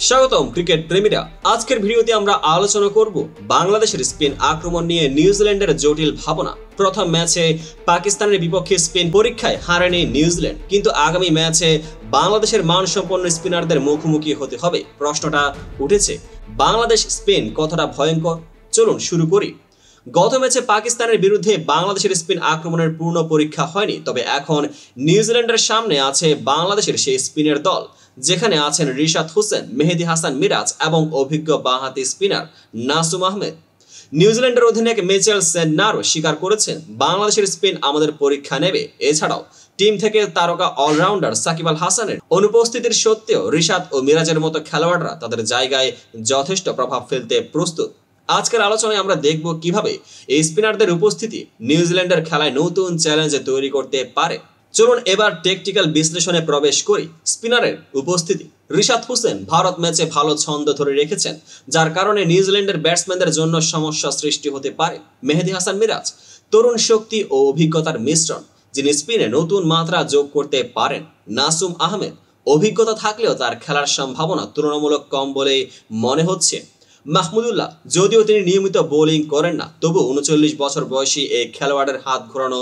স্বাগতম ক্রিকেট প্রেমীরা। আজকের ভিডিওতে আমরা আলোচনা করব বাংলাদেশের স্পিন আক্রমণ নিয়ে নিউজিল্যান্ডের জটিল ভাবনা। প্রথম ম্যাচে পাকিস্তানের বিপক্ষে স্পিন পরীক্ষায় হারেনি নিউজিল্যান্ড, কিন্তু আগামী ম্যাচে বাংলাদেশের মানসম্পন্ন স্পিনারদের মুখোমুখি হতে হবে। প্রশ্নটা উঠেছে, বাংলাদেশ স্পিন কতটা ভয়ঙ্কর? চলুন শুরু করি। গত ম্যাচে পাকিস্তানের বিরুদ্ধে বাংলাদেশের স্পিন আক্রমণের পূর্ণ পরীক্ষা হয়নি, তবে এখন নিউজিল্যান্ডের সামনে আছে বাংলাদেশের সেই স্পিনের দল, যেখানে আছেন রিশাদ হোসেন, মেহেদী হাসান মিরাজ এবং অভিজ্ঞ বাঁহাতি স্পিনার নাসুম আহমেদ। নিউজিল্যান্ডের অধিনায়ক মিচেল সেডনারও স্বীকার করেছেন, বাংলাদেশের স্পিন আমাদের পরীক্ষা নেবে। এছাড়াও টিম থেকে তারকা অলরাউন্ডার সাকিব আল হাসানের অনুপস্থিতির সত্ত্বেও রিশাদ ও মিরাজের মতো খেলোয়াড়রা তাদের জায়গায় যথেষ্ট প্রভাব ফেলতে প্রস্তুত। আজকের আলোচনায় আমরা দেখব কিভাবে এই স্পিনারদের উপস্থিতি নিউজিল্যান্ডের খেলায় নতুন চ্যালেঞ্জ তৈরি করতে পারে। চলুন এবার টেকটিক্যাল বিশ্লেষণে প্রবেশ করি। স্পিনারের উপস্থিতি। রিশাদ হোসেন ভারত ম্যাচে ভালো ছন্দ ধরে রেখেছেন, যার কারণে নিউজিল্যান্ডের ব্যাটসম্যানদের জন্য সমস্যা সৃষ্টি হতে পারে। মেহেদী হাসান মিরাজ তরুণ শক্তি ও অভিজ্ঞতার মিশ্রণ, যিনি স্পিনে নতুন মাত্রা যোগ করতে পারেন। নাসুম আহমেদ অভিজ্ঞতা থাকলেও তার খেলার সম্ভাবনা তুলনামূলক কম বলেই মনে হচ্ছে। মাহমুদুল্লাহ যদিও তিনি নিয়মিত বোলিং করেন না, তবু ৩৯ বছর বয়সী এই খেলোয়াড়ের হাত ঘোরানো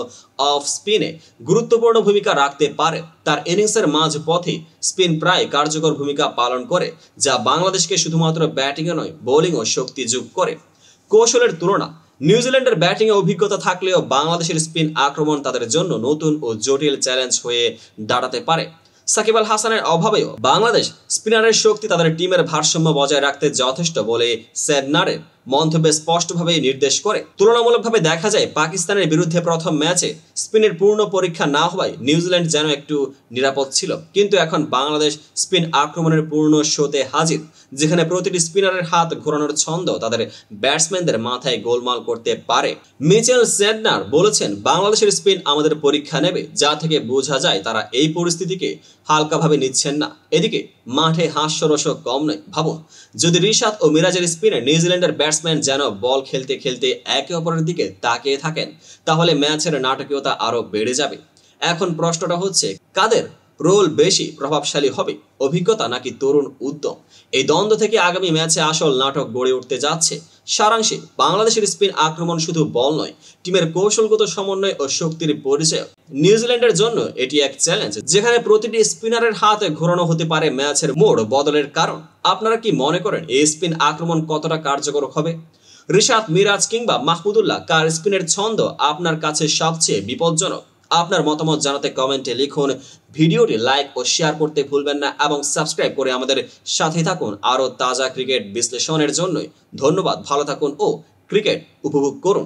অফ স্পিনে গুরুত্বপূর্ণ ভূমিকা রাখতে পারে। তার ইনিংসের মাঝ পথে স্পিন প্রায় কার্যকর ভূমিকা পালন করে, যা বাংলাদেশকে শুধুমাত্র ব্যাটিংয়ে নয় বোলিংও শক্তি যোগ করে। কৌশলের তুলনা। নিউজিল্যান্ডের ব্যাটিংয়ে অভিজ্ঞতা থাকলেও বাংলাদেশের স্পিন আক্রমণ তাদের জন্য নতুন ও জটিল চ্যালেঞ্জ হয়ে দাঁড়াতে পারে। সাকিব আল হাসানের অভাবেও বাংলাদেশ স্পিনারের শক্তি তাদের টিমের ভারসাম্য বজায় রাখতে যথেষ্ট বলে সেডনারের মন্তব্যে স্পষ্টভাবে নির্দেশ করে। তুলনামূলকভাবে দেখা যায়, পাকিস্তানের বিরুদ্ধে প্রথম ম্যাচে স্পিনের পূর্ণ পরীক্ষা না হওয়ায় নিউজিল্যান্ড যেন একটু নিরাপদ ছিল, কিন্তু এখন বাংলাদেশ স্পিন আক্রমণের পূর্ণ শোতে হাজির, যেখানে প্রতিটি স্পিনারের হাত ঘোরানোর ছন্দ তাদের ব্যাটসম্যানদের মাথায় গোলমাল করতে পারে। মিচেল সেডনার বলেছেন, বাংলাদেশের স্পিন আমাদের পরীক্ষা নেবে, যা থেকে বোঝা যায় তারা এই পরিস্থিতিকে হালকাভাবে নিচ্ছেন না। এদিকে মাঠে হাস্যরসও কম নয়। ভাবুন, যদি রিশাদ ও মিরাজের স্পিনে নিউজিল্যান্ডের ব্যাটসম্যান যেন বল খেলতে খেলতে একে অপরের দিকে তাকিয়ে থাকেন, তাহলে ম্যাচের নাটকীয়তা আরো বেড়ে যাবে। এখন প্রশ্নটা হচ্ছে, কাদের রোল বেশি প্রভাবশালী হবে, অভিজ্ঞতা নাকি তরুণ উদ্যম? এই দ্বন্দ্ব থেকে আগামী ম্যাচে আসল নাটক গড়ে উঠতে যাচ্ছে। সারাংশে, বাংলাদেশের স্পিন আক্রমণ শুধু বল নয়, টিমের কৌশলগত সমন্বয় ও শক্তির পরিচয়। নিউজিল্যান্ডের জন্য এটি এক চ্যালেঞ্জ, যেখানে প্রতিটি স্পিনারের হাতে ঘোরানো হতে পারে ম্যাচের মোড় বদলের কারণ। আপনারা কি মনে করেন এই স্পিন আক্রমণ কতটা কার্যকর হবে? রিশাদ, মিরাজ কিংবা মাহমুদুল্লাহ, কার স্পিনের ছন্দ আপনার কাছে সবচেয়ে বিপজ্জনক? আপনার মতামত জানাতে কমেন্টে লিখুন। ভিডিওটি লাইক ও শেয়ার করতে ভুলবেন না এবং সাবস্ক্রাইব করে আমাদের সাথে থাকুন আরও তাজা ক্রিকেট বিশ্লেষণের জন্য। ধন্যবাদ, ভালো থাকুন ও ক্রিকেট উপভোগ করুন।